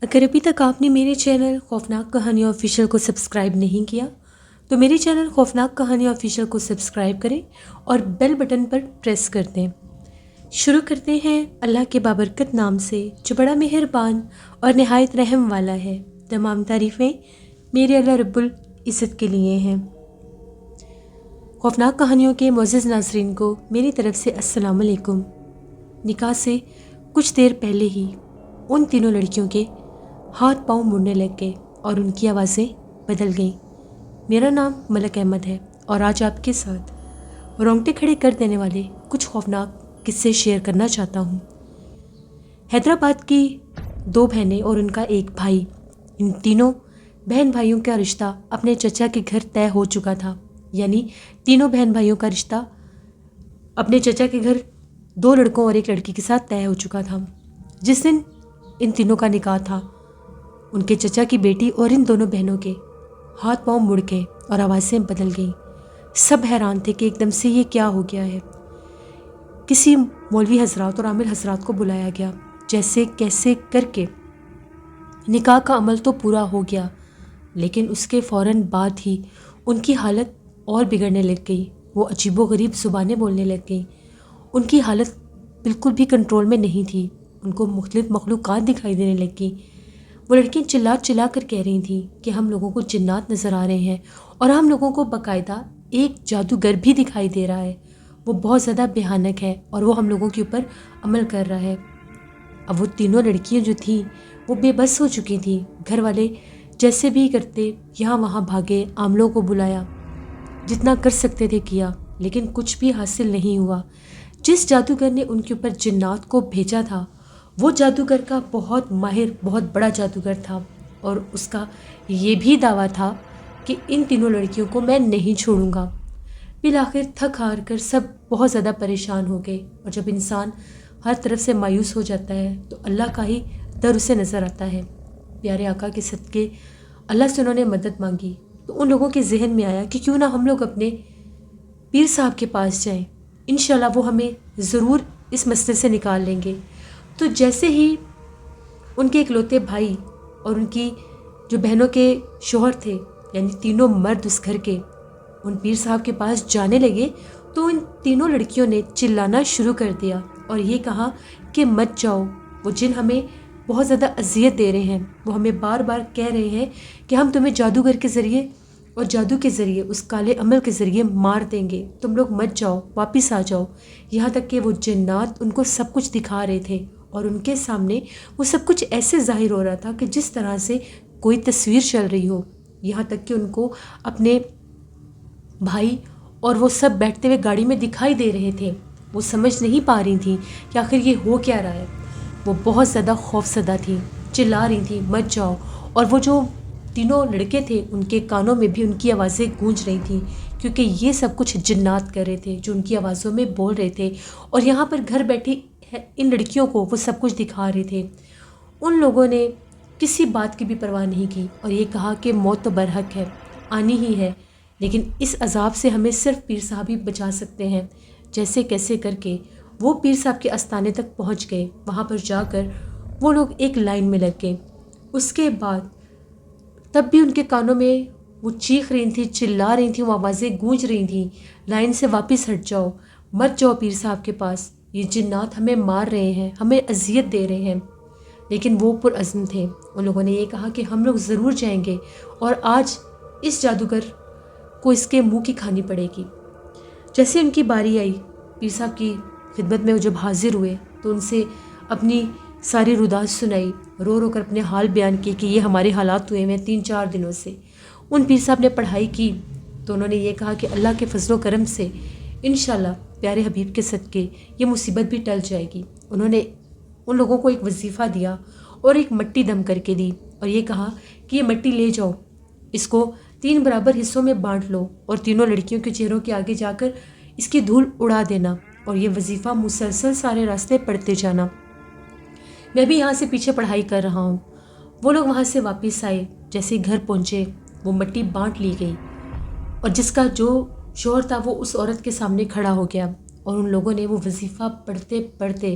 اگر ابھی تک آپ نے میرے چینل خوفناک کہانیاں آفیشیل کو سبسکرائب نہیں کیا تو میرے چینل خوفناک کہانیاں آفیشیل کو سبسکرائب کریں اور بیل بٹن پر پریس کر دیں۔ شروع کرتے ہیں اللہ کے بابرکت نام سے جو بڑا مہربان اور نہایت رحم والا ہے۔ تمام تعریفیں میرے اللہ رب العزت کے لیے ہیں۔ خوفناک کہانیوں کے معزز ناظرین کو میری طرف سے السلام علیکم۔ نکاح سے کچھ دیر پہلے ہی ان تینوں لڑکیوں کے ہاتھ پاؤں مڑنے لگ گئے اور ان کی آوازیں بدل گئیں۔ میرا نام ملک احمد ہے اور آج آپ کے ساتھ رونگٹے کھڑے کر دینے والے کچھ خوفناک قصے شیئر کرنا چاہتا ہوں۔ حیدرآباد کی 2 بہنیں اور ان کا ایک بھائی، ان تینوں بہن بھائیوں کا رشتہ اپنے چچا کے گھر طے ہو چکا تھا، یعنی تینوں بہن بھائیوں کا رشتہ اپنے چچا کے گھر 2 لڑکوں اور ایک لڑکی کے ساتھ طے ہو چکا تھا۔ جس دن ان تینوں کا نکاح تھا، ان کے چچا کی بیٹی اور ان دونوں بہنوں کے ہاتھ پاؤں مڑ گئے اور آوازیں بدل گئیں۔ سب حیران تھے کہ ایک دم سے یہ کیا ہو گیا ہے۔ کسی مولوی حضرات اور عامل حضرات کو بلایا گیا، جیسے کیسے کر کے نکاح کا عمل تو پورا ہو گیا، لیکن اس کے فوراً بعد ہی ان کی حالت اور بگڑنے لگ گئی۔ وہ عجیب و غریب زبانیں بولنے لگ گئیں۔ ان کی حالت بالکل بھی کنٹرول میں نہیں تھی۔ ان کو مختلف مخلوقات دکھائی دینے لگ گئیں۔ وہ لڑکیاں چلا کر کہہ رہی تھیں کہ ہم لوگوں کو جنات نظر آ رہے ہیں اور ہم لوگوں کو باقاعدہ ایک جادوگر بھی دکھائی دے رہا ہے، وہ بہت زیادہ بھیانک ہے اور وہ ہم لوگوں کے اوپر عمل کر رہا ہے۔ اب وہ تینوں لڑکیاں جو تھیں وہ بے بس ہو چکی تھیں۔ گھر والے جیسے بھی کرتے یہاں وہاں بھاگے، عاملوں کو بلایا، جتنا کر سکتے تھے کیا، لیکن کچھ بھی حاصل نہیں ہوا۔ جس جادوگر نے ان کے اوپر جنات کو بھیجا تھا وہ جادوگر کا بہت ماہر، بہت بڑا جادوگر تھا، اور اس کا یہ بھی دعویٰ تھا کہ ان تینوں لڑکیوں کو میں نہیں چھوڑوں گا۔ بالآخر تھک ہار کر سب بہت زیادہ پریشان ہو گئے، اور جب انسان ہر طرف سے مایوس ہو جاتا ہے تو اللہ کا ہی در اسے نظر آتا ہے۔ پیارے آقا کے صدقے اللہ سے انہوں نے مدد مانگی تو ان لوگوں کے ذہن میں آیا کہ کیوں نہ ہم لوگ اپنے پیر صاحب کے پاس جائیں، انشاءاللہ وہ ہمیں ضرور اس مسئلے سے نکال لیں گے۔ تو جیسے ہی ان کے اکلوتے بھائی اور ان کی جو بہنوں کے شوہر تھے، یعنی تینوں مرد اس گھر کے، ان پیر صاحب کے پاس جانے لگے تو ان تینوں لڑکیوں نے چلانا شروع کر دیا اور یہ کہا کہ مت جاؤ، وہ جن ہمیں بہت زیادہ اذیت دے رہے ہیں، وہ ہمیں بار بار کہہ رہے ہیں کہ ہم تمہیں جادوگر کے ذریعے اور جادو کے ذریعے، اس کالے عمل کے ذریعے مار دیں گے، تم لوگ مت جاؤ، واپس آ جاؤ۔ یہاں تک کہ وہ جنات ان کو سب کچھ دکھا رہے تھے اور ان کے سامنے وہ سب کچھ ایسے ظاہر ہو رہا تھا کہ جس طرح سے کوئی تصویر چل رہی ہو۔ یہاں تک کہ ان کو اپنے بھائی اور وہ سب بیٹھتے ہوئے گاڑی میں دکھائی دے رہے تھے۔ وہ سمجھ نہیں پا رہی تھیں کہ آخر یہ ہو کیا رہا ہے۔ وہ بہت زیادہ خوف زدہ تھیں، چلا رہی تھیں مت جاؤ، اور وہ جو تینوں لڑکے تھے ان کے کانوں میں بھی ان کی آوازیں گونج رہی تھیں، کیونکہ یہ سب کچھ جنات کر رہے تھے جو ان کی آوازوں میں بول رہے تھے، اور یہاں پر گھر بیٹھی ان لڑکیوں کو وہ سب کچھ دکھا رہے تھے۔ ان لوگوں نے کسی بات کی بھی پرواہ نہیں کی اور یہ کہا کہ موت تو برحق ہے، آنی ہی ہے، لیکن اس عذاب سے ہمیں صرف پیر صاحب ہی بچا سکتے ہیں۔ جیسے کیسے کر کے وہ پیر صاحب کے آستانے تک پہنچ گئے۔ وہاں پر جا کر وہ لوگ ایک لائن میں لگ گئے۔ اس کے بعد تب بھی ان کے کانوں میں وہ چیخ رہی تھیں، چلا رہی تھیں، وہ آوازیں گونج رہی تھیں، لائن سے واپس ہٹ جاؤ، مت جاؤ پیر صاحب کے پاس، یہ جنات ہمیں مار رہے ہیں، ہمیں اذیت دے رہے ہیں۔ لیکن وہ پرعزم تھے۔ ان لوگوں نے یہ کہا کہ ہم لوگ ضرور جائیں گے اور آج اس جادوگر کو اس کے منہ کی کھانی پڑے گی۔ جیسے ان کی باری آئی، پیر صاحب کی خدمت میں وہ جب حاضر ہوئے تو ان سے اپنی ساری رودات سنائی، رو رو کر اپنے حال بیان کیے کہ یہ ہمارے حالات ہوئے ہیں 3-4 دنوں سے۔ ان پیر صاحب نے پڑھائی کی تو انہوں نے یہ کہا کہ اللہ کے فضل و کرم سے انشاءاللہ پیارے حبیب کے صدقے یہ مصیبت بھی ٹل جائے گی۔ انہوں نے ان لوگوں کو ایک وظیفہ دیا اور ایک مٹی دم کر کے دی اور یہ کہا کہ یہ مٹی لے جاؤ، اس کو 3 برابر حصوں میں بانٹ لو اور تینوں لڑکیوں کے چہروں کے آگے جا کر اس کی دھول اڑا دینا اور یہ وظیفہ مسلسل سارے راستے پڑھتے جانا۔ میں بھی یہاں سے پیچھے پڑھائی کر رہا ہوں۔ وہ لوگ وہاں سے واپس آئے، جیسے گھر پہنچے وہ مٹی بانٹ لی گئی اور جس کا جو شوہر تھا وہ اس عورت کے سامنے کھڑا ہو گیا اور ان لوگوں نے وہ وظیفہ پڑھتے پڑھتے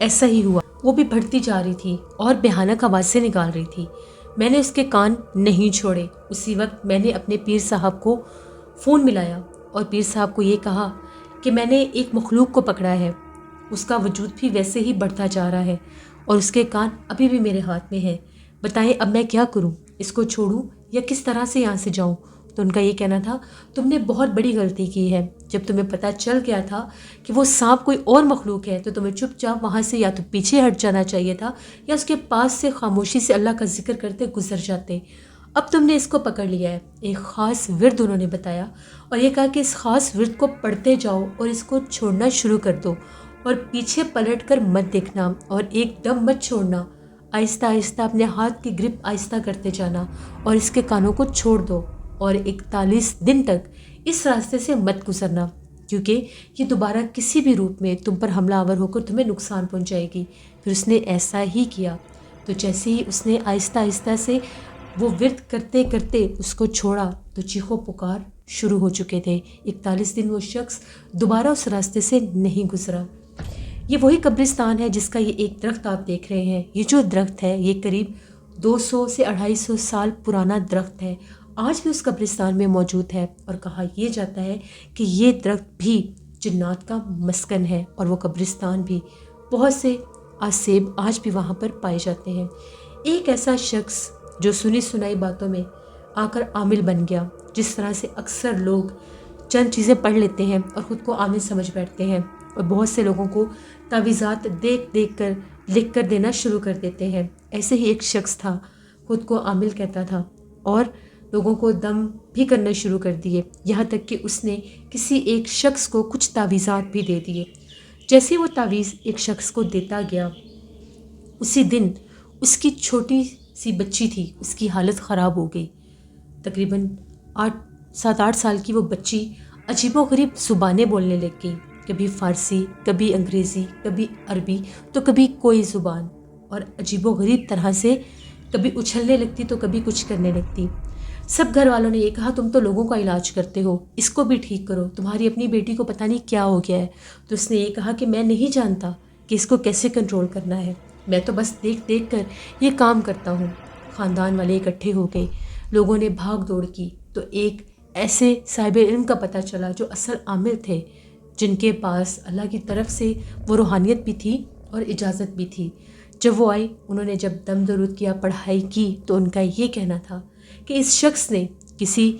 ایسا ہی ہوا، وہ بھی بڑھتی جا رہی تھی اور بھیانک آوازیں نکال رہی تھی۔ میں نے اس کے کان نہیں چھوڑے۔ اسی وقت میں نے اپنے پیر صاحب کو فون ملایا اور پیر صاحب کو یہ کہا کہ میں نے ایک مخلوق کو پکڑا ہے، اس کا وجود بھی ویسے ہی بڑھتا جا رہا ہے اور اس کے کان ابھی بھی میرے ہاتھ میں ہیں، بتائیں اب میں کیا کروں، اس کو چھوڑوں یا کس طرح سے یہاں سے جاؤں؟ تو ان کا یہ کہنا تھا تم نے بہت بڑی غلطی کی ہے، جب تمہیں پتہ چل گیا تھا کہ وہ سانپ کوئی اور مخلوق ہے تو تمہیں چپ چاپ وہاں سے یا تو پیچھے ہٹ جانا چاہیے تھا یا اس کے پاس سے خاموشی سے اللہ کا ذکر کرتے گزر جاتے۔ اب تم نے اس کو پکڑ لیا ہے، ایک خاص ورد انہوں نے بتایا اور یہ کہا کہ اس خاص ورد کو پڑھتے جاؤ اور اس کو چھوڑنا شروع کر دو اور پیچھے پلٹ کر مت دیکھنا اور ایک دم مت چھوڑنا، آہستہ آہستہ اپنے ہاتھ کی گرپ آہستہ کرتے جانا اور اس کے کانوں کو چھوڑ دو اور 41 دن تک اس راستے سے مت گزرنا، کیونکہ یہ دوبارہ کسی بھی روپ میں تم پر حملہ آور ہو کر تمہیں نقصان پہنچائے گی۔ پھر اس نے ایسا ہی کیا، تو جیسے ہی اس نے آہستہ آہستہ سے وہ ورد کرتے کرتے اس کو چھوڑا تو چیخو پکار شروع ہو چکے تھے۔ 41 دن وہ شخص دوبارہ اس راستے سے نہیں گزرا۔ یہ وہی قبرستان ہے جس کا یہ ایک درخت آپ دیکھ رہے ہیں۔ یہ جو درخت ہے یہ قریب 200 سے 250 سال پرانا درخت ہے، آج بھی اس قبرستان میں موجود ہے اور کہا یہ جاتا ہے کہ یہ درخت بھی جنات کا مسکن ہے اور وہ قبرستان بھی، بہت سے آسیب آج بھی وہاں پر پائے جاتے ہیں۔ ایک ایسا شخص جو سنی سنائی باتوں میں آ کر عامل بن گیا، جس طرح سے اکثر لوگ چند چیزیں پڑھ لیتے ہیں اور خود کو عامل سمجھ بیٹھتے ہیں اور بہت سے لوگوں کو تعویذات دیکھ دیکھ کر لکھ کر دینا شروع کر دیتے ہیں، ایسے ہی ایک شخص تھا، خود کو عامل کہتا تھا اور لوگوں کو دم بھی کرنا شروع کر دیے، یہاں تک کہ اس نے کسی ایک شخص کو کچھ تعویذات بھی دے دیے۔ جیسے وہ تعویذ ایک شخص کو دیتا گیا، اسی دن اس کی چھوٹی سی بچی تھی، اس کی حالت خراب ہو گئی۔ تقریباً 7-8 سال کی وہ بچی عجیب و غریب زبانیں بولنے لگ گئی، کبھی فارسی، کبھی انگریزی، کبھی عربی تو کبھی کوئی زبان، اور عجیب و غریب طرح سے کبھی اچھلنے لگتی تو کبھی کچھ کرنے لگتی۔ سب گھر والوں نے یہ کہا تم تو لوگوں کا علاج کرتے ہو، اس کو بھی ٹھیک کرو، تمہاری اپنی بیٹی کو پتہ نہیں کیا ہو گیا ہے۔ تو اس نے یہ کہا کہ میں نہیں جانتا کہ اس کو کیسے کنٹرول کرنا ہے، میں تو بس دیکھ دیکھ کر یہ کام کرتا ہوں۔ خاندان والے اکٹھے ہو گئے، لوگوں نے بھاگ دوڑ کی تو ایک ایسے صاحب علم کا پتہ چلا جو اصل عامل تھے، جن کے پاس اللہ کی طرف سے وہ روحانیت بھی تھی اور اجازت بھی تھی۔ جب وہ آئی، انہوں نے جب دم درود کیا، پڑھائی کی، تو ان کا یہ کہنا تھا کہ اس شخص نے کسی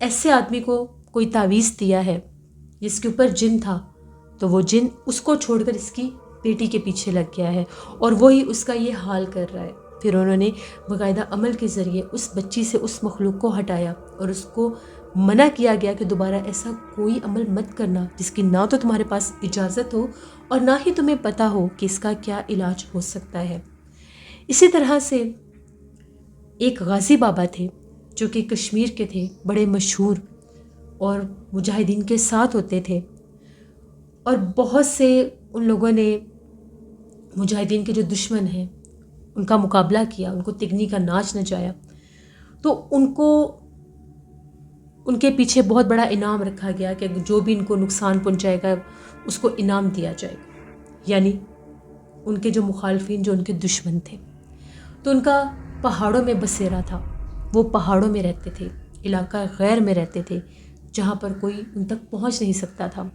ایسے آدمی کو کوئی تعویذ دیا ہے جس کے اوپر جن تھا، تو وہ جن اس کو چھوڑ کر اس کی بیٹی کے پیچھے لگ گیا ہے اور وہی اس کا یہ حال کر رہا ہے۔ پھر انہوں نے باقاعدہ عمل کے ذریعے اس بچی سے اس مخلوق کو ہٹایا اور اس کو منع کیا گیا کہ دوبارہ ایسا کوئی عمل مت کرنا جس کی نہ تو تمہارے پاس اجازت ہو اور نہ ہی تمہیں پتہ ہو کہ اس کا کیا علاج ہو سکتا ہے۔ اسی طرح سے ایک غازی بابا تھے جو کہ کشمیر کے تھے، بڑے مشہور اور مجاہدین کے ساتھ ہوتے تھے، اور بہت سے ان لوگوں نے مجاہدین کے جو دشمن ہیں ان کا مقابلہ کیا، ان کو تگنی کا ناچ نچایا، تو ان کے پیچھے بہت بڑا انعام رکھا گیا کہ جو بھی ان کو نقصان پہنچائے گا اس کو انعام دیا جائے گا، یعنی ان کے جو مخالفین، جو ان کے دشمن تھے۔ تو ان کا پہاڑوں میں بسیرا تھا، وہ پہاڑوں میں رہتے تھے، علاقہ غیر میں رہتے تھے جہاں پر کوئی ان تک پہنچ نہیں سکتا تھا۔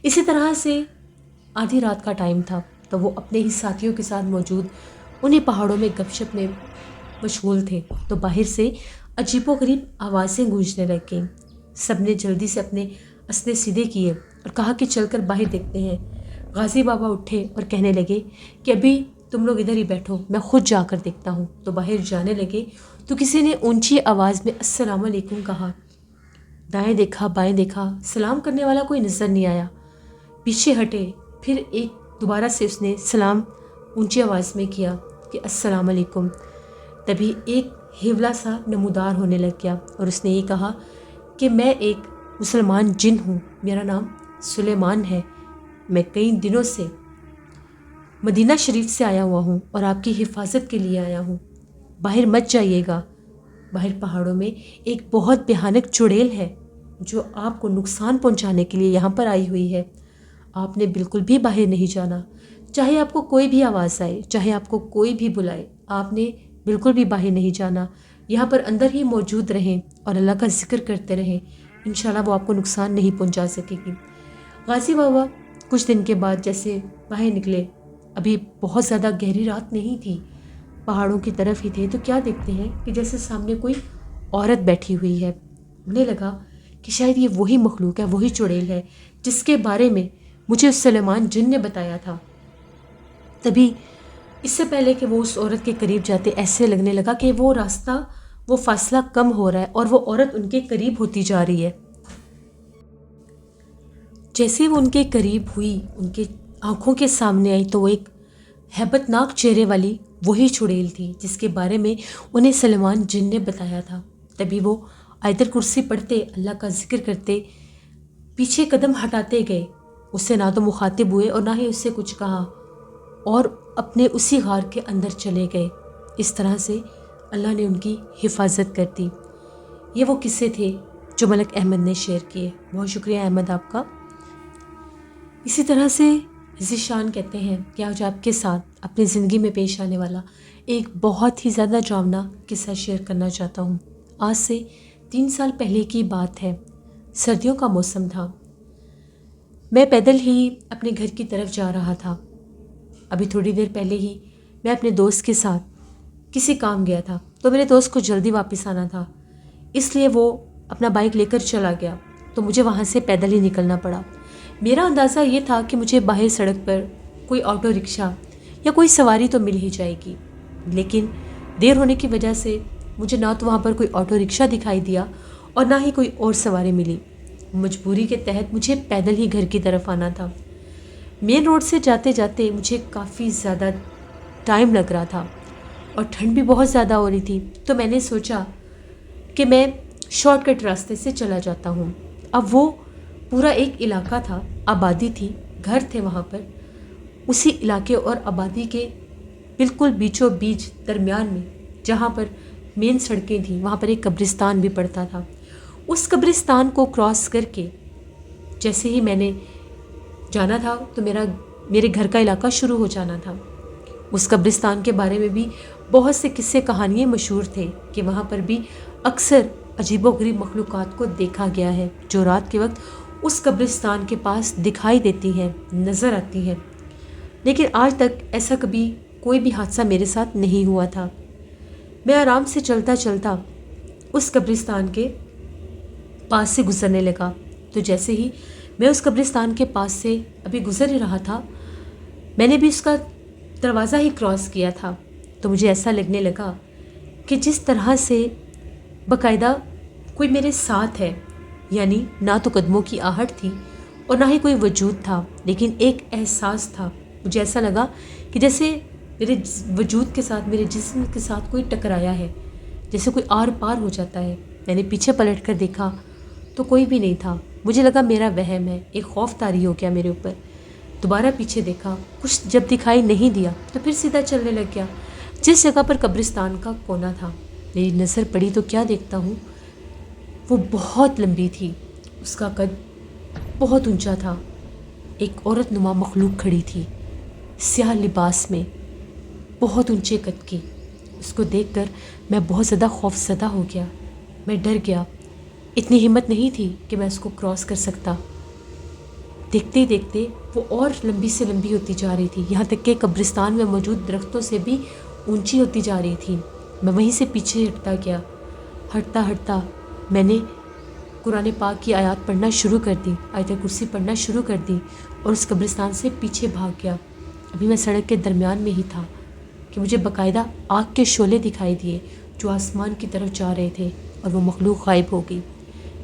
اسی طرح سے آدھی رات کا ٹائم تھا تو وہ اپنے ہی ساتھیوں کے ساتھ موجود انہیں پہاڑوں میں گپ شپ میں مشغول تھے، تو باہر سے عجیب و غریب آوازیں گونجنے لگ گئیں۔ سب نے جلدی سے اپنے اسلحے سیدھے کیے اور کہا کہ چل کر باہر دیکھتے ہیں۔ غازی بابا اٹھے اور کہنے لگے کہ ابھی تم لوگ ادھر ہی بیٹھو، میں خود جا کر دیکھتا ہوں۔ تو باہر جانے لگے تو کسی نے اونچی آواز میں السلام علیکم کہا، دائیں دیکھا بائیں دیکھا، سلام کرنے والا کوئی نظر نہیں آیا، پیچھے ہٹے، پھر دوبارہ سے اس نے سلام اونچی آواز میں کیا کہ السلام علیکم۔ تبھی ایک ہیولا سا نمودار ہونے لگ گیا اور اس نے یہ کہا کہ میں ایک مسلمان جن ہوں، میرا نام سلیمان ہے، میں کئی دنوں سے مدینہ شریف سے آیا ہوا ہوں اور آپ کی حفاظت کے لیے آیا ہوں، باہر مت جائیے گا، باہر پہاڑوں میں ایک بہت بھیانک چڑیل ہے جو آپ کو نقصان پہنچانے کے لیے یہاں پر آئی ہوئی ہے، آپ نے بالکل بھی باہر نہیں جانا، چاہے آپ کو کوئی بھی آواز آئے، چاہے آپ کو کوئی بھی بلائے، آپ نے بالکل بھی باہر نہیں جانا، یہاں پر اندر ہی موجود رہیں اور اللہ کا ذکر کرتے رہیں، انشاءاللہ وہ آپ کو نقصان نہیں پہنچا سکے گی۔ غازی بابا کچھ دن کے بعد جیسے باہر نکلے، ابھی بہت زیادہ گہری رات نہیں تھی، پہاڑوں کی طرف ہی تھے، تو کیا دیکھتے ہیں کہ جیسے سامنے کوئی عورت بیٹھی ہوئی ہے۔ انہیں لگا کہ شاید یہ وہی مخلوق ہے، وہی چڑیل ہے جس کے بارے میں مجھے سلیمان جن نے بتایا تھا۔ تبھی اس سے پہلے کہ وہ اس عورت کے قریب جاتے، ایسے لگنے لگا کہ وہ راستہ، وہ فاصلہ کم ہو رہا ہے اور وہ عورت ان کے قریب ہوتی جا رہی ہے۔ جیسے وہ ان کے قریب ہوئی، ان کے آنکھوں کے سامنے آئی، تو وہ ایک ہیبت ناک چہرے والی وہی چڑیل تھی جس کے بارے میں انہیں سلیمان جن نے بتایا تھا۔ تبھی وہ آیت الکرسی پڑھتے، اللہ کا ذکر کرتے، پیچھے قدم ہٹاتے گئے، اس سے نہ تو مخاطب ہوئے اور نہ ہی اس سے کچھ کہا، اور اپنے اسی غار کے اندر چلے گئے۔ اس طرح سے اللہ نے ان کی حفاظت کر دی۔ یہ وہ قصے تھے جو ملک احمد نے شیئر کیے۔ بہت شکریہ احمد آپ کا۔ اسی طرح سے ذیشان کہتے ہیں کہ آج آپ کے ساتھ اپنی زندگی میں پیش آنے والا ایک بہت ہی زیادہ ڈراؤنا قصہ شیئر کرنا چاہتا ہوں۔ آج سے 3 سال پہلے کی بات ہے، سردیوں کا موسم تھا، میں پیدل ہی اپنے گھر کی طرف جا رہا تھا۔ ابھی تھوڑی دیر پہلے ہی میں اپنے دوست کے ساتھ کسی کام گیا تھا، تو میرے دوست کو جلدی واپس آنا تھا، اس لیے وہ اپنا بائک لے کر چلا گیا، تو مجھے وہاں سے پیدل ہی نکلنا پڑا۔ میرا اندازہ یہ تھا کہ مجھے باہر سڑک پر کوئی آٹو رکشہ یا کوئی سواری تو مل ہی جائے گی، لیکن دیر ہونے کی وجہ سے مجھے نہ تو وہاں پر کوئی آٹو رکشہ دکھائی دیا اور نہ ہی کوئی اور سواری ملی۔ مجبوری کے تحت مجھے پیدل ہی گھر کی طرف آنا تھا۔ مین روڈ سے جاتے جاتے مجھے کافی زیادہ ٹائم لگ رہا تھا اور ٹھنڈ بھی بہت زیادہ ہو رہی تھی، تو میں نے سوچا کہ میں شارٹ کٹ راستے سے چلا جاتا ہوں۔ اب وہ پورا ایک علاقہ تھا، آبادی تھی، گھر تھے وہاں پر، اسی علاقے اور آبادی کے بالکل بیچوں بیچ درمیان میں جہاں پر مین سڑکیں تھیں، وہاں پر ایک قبرستان بھی پڑتا تھا۔ اس قبرستان کو کراس کر کے جیسے ہی میں نے جانا تھا تو میرے گھر کا علاقہ شروع ہو جانا تھا۔ اس قبرستان کے بارے میں بھی بہت سے قصے کہانیاں مشہور تھے کہ وہاں پر بھی اکثر عجیب و غریب مخلوقات کو دیکھا گیا ہے جو رات کے وقت اس قبرستان کے پاس دکھائی دیتی ہیں، نظر آتی ہیں، لیکن آج تک ایسا کبھی کوئی بھی حادثہ میرے ساتھ نہیں ہوا تھا۔ میں آرام سے چلتا چلتا اس قبرستان کے پاس سے گزرنے لگا، تو جیسے ہی میں اس قبرستان کے پاس سے ابھی گزر ہی رہا تھا، میں نے بھی اس کا دروازہ ہی کراس کیا تھا، تو مجھے ایسا لگنے لگا کہ جس طرح سے باقاعدہ کوئی میرے ساتھ ہے، یعنی نہ تو قدموں کی آہٹ تھی اور نہ ہی کوئی وجود تھا، لیکن ایک احساس تھا۔ مجھے ایسا لگا کہ جیسے میرے وجود کے ساتھ، میرے جسم کے ساتھ کوئی ٹکرایا ہے، جیسے کوئی آر پار ہو جاتا ہے۔ میں نے پیچھے پلٹ کر دیکھا تو کوئی بھی نہیں تھا، مجھے لگا میرا وہم ہے، ایک خوف طاری ہو گیا میرے اوپر۔ دوبارہ پیچھے دیکھا، کچھ جب دکھائی نہیں دیا تو پھر سیدھا چلنے لگ گیا۔ جس جگہ پر قبرستان کا کونا تھا، میری نظر پڑی تو کیا دیکھتا ہوں، وہ بہت لمبی تھی، اس کا قد بہت اونچا تھا، ایک عورت نما مخلوق کھڑی تھی، سیاہ لباس میں، بہت اونچے قد کی۔ اس کو دیکھ کر میں بہت زیادہ خوف زدہ ہو گیا، میں ڈر گیا، اتنی ہمت نہیں تھی کہ میں اس کو کراس کر سکتا۔ دیکھتے ہی دیکھتے وہ اور لمبی سے لمبی ہوتی جا رہی تھی، یہاں تک کہ قبرستان میں موجود درختوں سے بھی اونچی ہوتی جا رہی تھی۔ میں وہیں سے پیچھے ہٹتا گیا، ہٹتا ہٹتا میں نے قرآن پاک کی آیات پڑھنا شروع کر دی، آیت کرسی پڑھنا شروع کر دی اور اس قبرستان سے پیچھے بھاگ گیا۔ ابھی میں سڑک کے درمیان میں ہی تھا کہ مجھے باقاعدہ آگ کے شعلے دکھائی دیے جو آسمان کی طرف جا رہے تھے اور وہ مخلوق غائب ہو گئی۔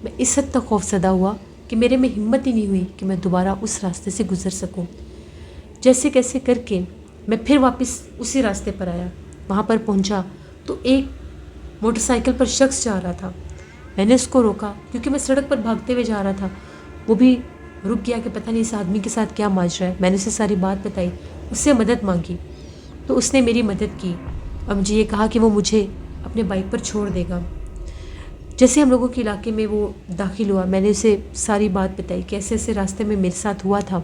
میں اس حد تک خوف زدہ ہوا کہ میرے میں ہمت ہی نہیں ہوئی کہ میں دوبارہ اس راستے سے گزر سکوں۔ جیسے کیسے کر کے میں پھر واپس اسی راستے پر آیا، وہاں پر پہنچا تو ایک موٹر سائیکل پر شخص جا رہا تھا۔ میں نے اس کو روکا کیونکہ میں سڑک پر بھاگتے ہوئے جا رہا تھا۔ وہ بھی رک گیا کہ پتہ نہیں اس آدمی کے ساتھ کیا ماجرا ہے۔ میں نے اسے ساری بات بتائی، اس سے مدد مانگی تو اس نے میری مدد کی اور مجھے یہ کہا کہ وہ مجھے اپنے بائک پر چھوڑ دے گا۔ جیسے ہم لوگوں کے علاقے میں وہ داخل ہوا، میں نے اسے ساری بات بتائی کہ ایسے ایسے راستے میں میرے ساتھ ہوا تھا۔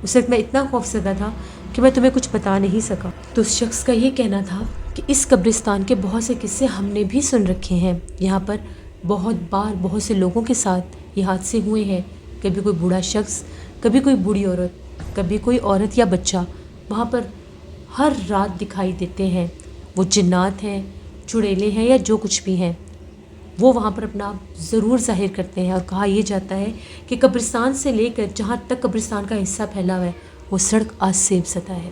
اس وقت میں اتنا خوف زدہ تھا کہ میں تمہیں کچھ بتا نہیں سکا۔ تو اس شخص کا یہ کہنا تھا کہ اس قبرستان کے بہت سے قصے ہم نے بھی سن رکھے ہیں، یہاں پر بہت بار بہت سے لوگوں کے ساتھ یہ حادثے ہوئے ہیں، کبھی کوئی بوڑھا شخص، کبھی کوئی بوڑھی عورت، کبھی کوئی عورت یا بچہ وہاں پر ہر رات دکھائی دیتے ہیں۔ وہ جنات ہیں، چڑیلے ہیں یا جو کچھ بھی ہیں، وہ وہاں پر اپنا ضرور ظاہر کرتے ہیں۔ اور کہا یہ جاتا ہے کہ قبرستان سے لے کر جہاں تک قبرستان کا حصہ پھیلا ہوا ہے وہ سڑک آج سے سطح ہے۔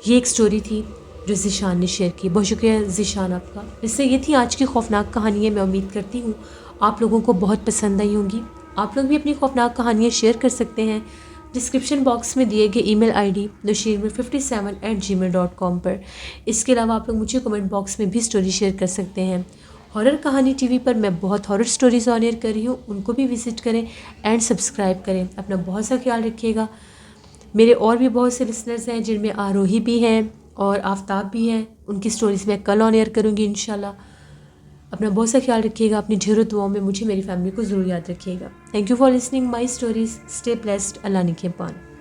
یہ ایک سٹوری تھی جو ذیشان نے شیئر کی۔ بہت شکریہ ذیشان آپ کا۔ اس سے یہ تھی آج کی خوفناک کہانی ہے۔ میں امید کرتی ہوں آپ لوگوں کو بہت پسند آئی ہوں گی۔ آپ لوگ بھی اپنی خوفناک کہانیاں شیئر کر سکتے ہیں ڈسکرپشن باکس میں دیے گئے ای میل آئی ڈی nashirmir57@gmail.com پر۔ اس کے علاوہ آپ لوگ مجھے کمنٹ باکس میں بھی سٹوری شیئر کر سکتے ہیں۔ ہارر کہانی ٹی وی پر میں بہت ہارر سٹوریز آن ایئر کر رہی ہوں، ان کو بھی وزٹ کریں اینڈ سبسکرائب کریں۔ اپنا بہت سا خیال رکھیے گا۔ میرے اور بھی بہت سے لسنرز ہیں جن میں آروہی بھی ہیں اور آفتاب بھی ہیں، ان کی سٹوریز میں کل آن ایئر کروں گی انشاءاللہ۔ اپنا بہت سا خیال رکھیے گا، اپنی ڈھیروں دعاؤں میں مجھے میری فیملی کو ضرور یاد رکھیے گا۔ Thank you for listening my stories. Stay blessed. Allah نگہبان۔